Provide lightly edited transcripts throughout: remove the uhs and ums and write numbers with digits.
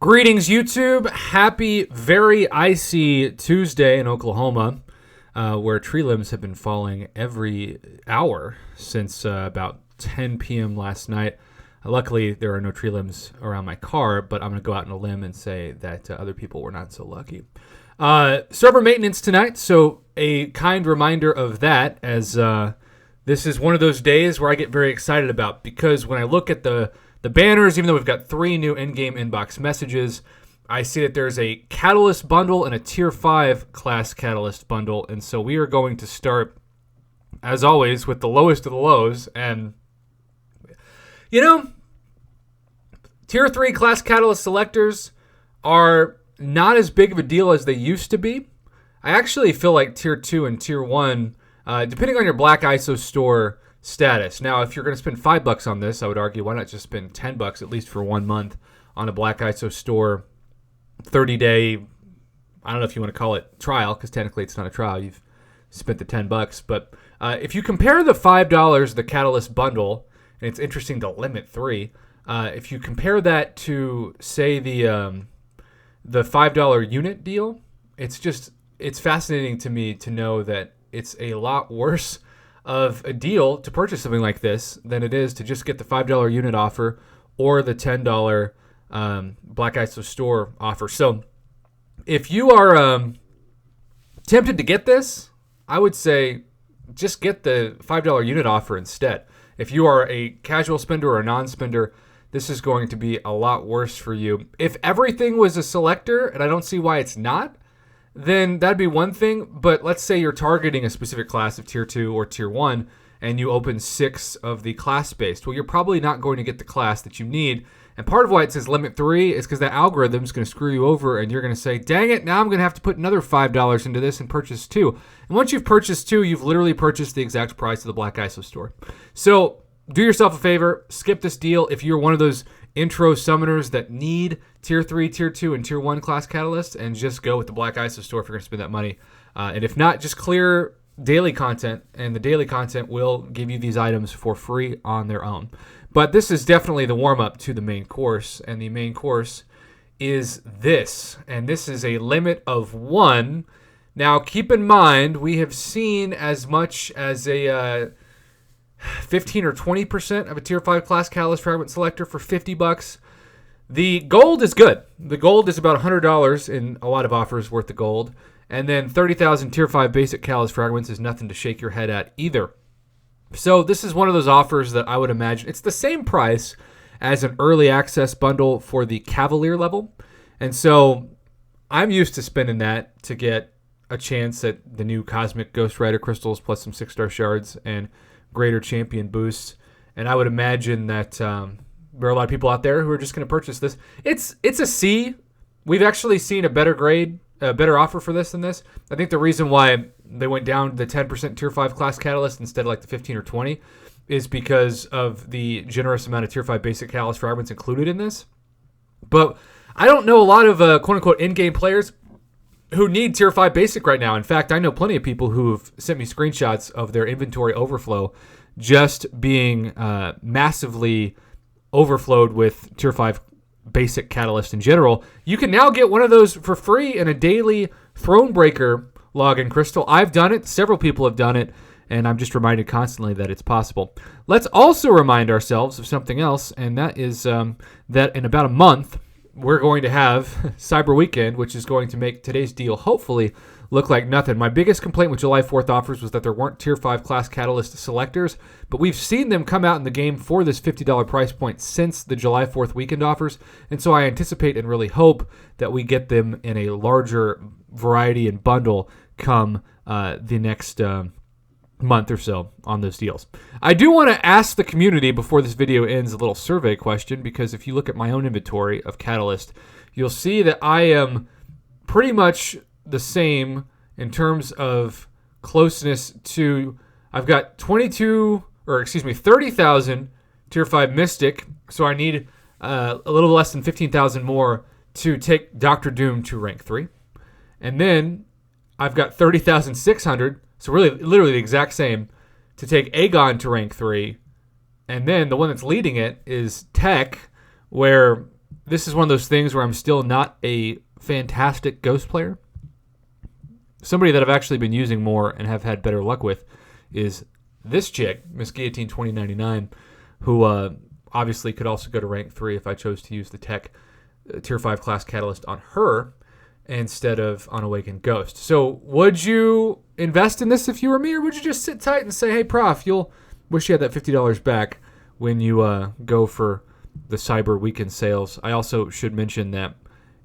Greetings, YouTube. Happy, very icy Tuesday in Oklahoma, where tree limbs have been falling every hour since about 10 p.m. last night. Luckily, there are no tree limbs around my car, but I'm going to go out on a limb and say that other people were not so lucky. Server maintenance tonight, so a kind reminder of that, as this is one of those days where I get very excited about, because when I look at the banners, even though we've got 3 new in-game inbox messages, I see that there's a Catalyst bundle and a Tier 5 class Catalyst bundle. And so we are going to start, as always, with the lowest of the lows. And, you know, Tier 3 class Catalyst selectors are not as big of a deal as they used to be. I actually feel like Tier 2 and Tier 1, depending on your Black ISO store status. Now, if you're going to spend $5 on this, I would argue why not just spend $10 at least for 1 month on a Black ISO store 30-day, I don't know if you want to call it trial, because technically it's not a trial. You've spent the $10. But if you compare the $5, the Catalyst bundle, and it's interesting to limit 3, if you compare that to, say, the $5 unit deal, it's fascinating to me to know that it's a lot worse of a deal to purchase something like this than it is to just get the $5 unit offer or the $10 Black ISO store offer. So if you are tempted to get this, I would say just get the $5 unit offer instead. If you are a casual spender or a non-spender, this is going to be a lot worse for you. If everything was a selector, and I don't see why it's not, then that'd be one thing. But let's say you're targeting a specific class of Tier 2 or Tier 1, and you open 6 of the class-based. Well, you're probably not going to get the class that you need. And part of why it says limit 3 is because that algorithm is going to screw you over, and you're going to say, dang it, now I'm going to have to put another $5 into this and purchase 2. And once you've purchased 2, you've literally purchased the exact price of the Black ISO store. So do yourself a favor, skip this deal if you're one of those intro summoners that need Tier 3, Tier 2, and Tier 1 class catalysts, and just go with the Black ISO store if you're going to spend that money. And if not, just clear daily content, and the daily content will give you these items for free on their own. But this is definitely the warm-up to the main course, and the main course is this. And this is a limit of 1. Now, keep in mind, we have seen as much as a 15 or 20% of a Tier 5 class Catalyst fragment selector for $50. The gold is good. The gold is about $100 in a lot of offers worth of gold. And then 30,000 Tier 5 basic Catalyst fragments is nothing to shake your head at either. So this is one of those offers that I would imagine it's the same price as an early access bundle for the Cavalier level. And so I'm used to spending that to get a chance at the new Cosmic Ghost Rider crystals plus some 6-star shards and greater champion boosts. And I would imagine that there are a lot of people out there who are just going to purchase this. It's a C. We've actually seen a better grade, a better offer for this than this. I think the reason why they went down to the 10% Tier 5 class catalyst instead of like the 15 or 20 is because of the generous amount of Tier 5 basic catalyst fragments included in this. But I don't know a lot of quote-unquote in-game players who need Tier 5 basic right now. In fact, I know plenty of people who have sent me screenshots of their inventory overflow just being massively overflowed with Tier 5 basic catalyst in general. You can now get one of those for free in a daily Thronebreaker login crystal. I've done it. Several people have done it, and I'm just reminded constantly that it's possible. Let's also remind ourselves of something else, and that is that in about a month, we're going to have Cyber Weekend, which is going to make today's deal hopefully look like nothing. My biggest complaint with July 4th offers was that there weren't Tier 5 class Catalyst selectors, but we've seen them come out in the game for this $50 price point since the July 4th weekend offers, and so I anticipate and really hope that we get them in a larger variety and bundle come the next month or so on those deals. I do want to ask the community before this video ends a little survey question, because if you look at my own inventory of Catalyst, you'll see that I am pretty much the same in terms of closeness to, I've got 30,000 Tier 5 Mystic, so I need a little less than 15,000 more to take Dr. Doom to rank 3. And then I've got 30,600, so really, literally the exact same, to take Aegon to rank 3. And then the one that's leading it is Tech, where this is one of those things where I'm still not a fantastic Ghost player. Somebody that I've actually been using more and have had better luck with is this chick, Miss Guillotine 2099, who obviously could also go to rank 3 if I chose to use the tech tier 5 class catalyst on her instead of on Awakened Ghost. So would you invest in this if you were me, or would you just sit tight and say, hey, Prof, you'll wish you had that $50 back when you go for the Cyber Weekend sales? I also should mention that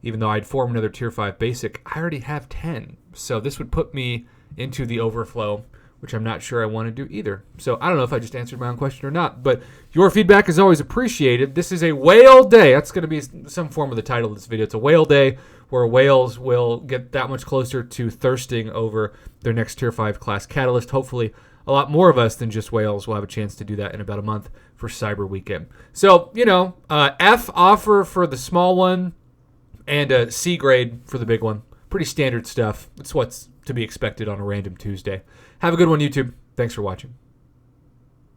even though I'd form another tier 5 basic, I already have 10. So this would put me into the overflow, which I'm not sure I want to do either. So I don't know if I just answered my own question or not, but your feedback is always appreciated. This is a whale day. That's going to be some form of the title of this video. It's a whale day where whales will get that much closer to thirsting over their next tier 5 class catalyst. Hopefully a lot more of us than just whales will have a chance to do that in about a month for Cyber Weekend. So, F offer for the small one and a C grade for the big one. Pretty standard stuff. It's what's to be expected on a random Tuesday. Have a good one, YouTube. Thanks for watching.